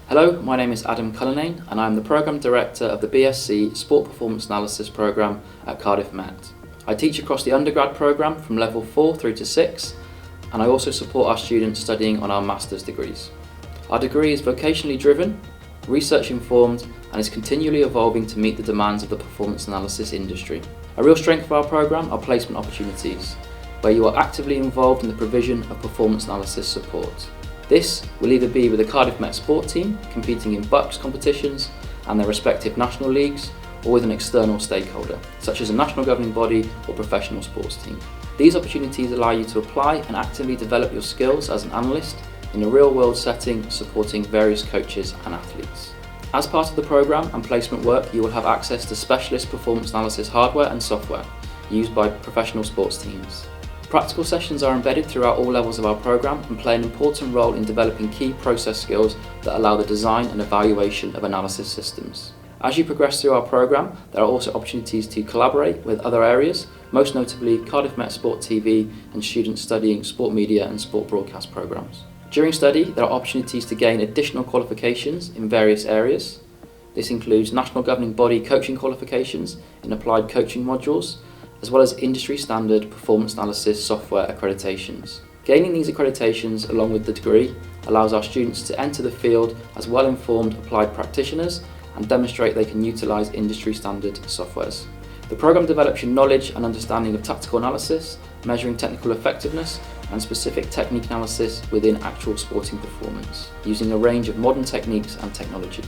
Hello, my name is Adam Cullinane and I am the Programme Director of the BSc Sport Performance Analysis programme at Cardiff Met. I teach across the undergrad programme from level 4 through to 6, and I also support our students studying on our master's degrees. Our degree is vocationally driven, research informed, and is continually evolving to meet the demands of the performance analysis industry. A real strength of our programme are placement opportunities, where you are actively involved in the provision of performance analysis support. This will either be with the Cardiff Met sport team competing in BUCS competitions and their respective national leagues, or with an external stakeholder, such as a national governing body or professional sports team. These opportunities allow you to apply and actively develop your skills as an analyst in a real-world setting supporting various coaches and athletes. As part of the programme and placement work, you will have access to specialist performance analysis hardware and software used by professional sports teams. Practical sessions are embedded throughout all levels of our programme and play an important role in developing key process skills that allow the design and evaluation of analysis systems. As you progress through our programme, there are also opportunities to collaborate with other areas, most notably Cardiff Met Sport TV and students studying sport media and sport broadcast programmes. During study, there are opportunities to gain additional qualifications in various areas. This includes national governing body coaching qualifications in applied coaching modules, as well as industry standard performance analysis software accreditations. Gaining these accreditations along with the degree allows our students to enter the field as well-informed applied practitioners and demonstrate they can utilise industry standard softwares. The programme develops your knowledge and understanding of tactical analysis, measuring technical effectiveness and specific technique analysis within actual sporting performance, using a range of modern techniques and technology.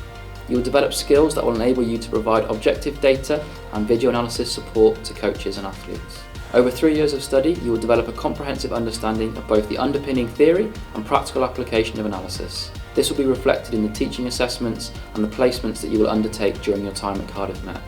You will develop skills that will enable you to provide objective data and video analysis support to coaches and athletes. Over 3 years of study, you will develop a comprehensive understanding of both the underpinning theory and practical application of analysis. This will be reflected in the teaching assessments and the placements that you will undertake during your time at Cardiff Met.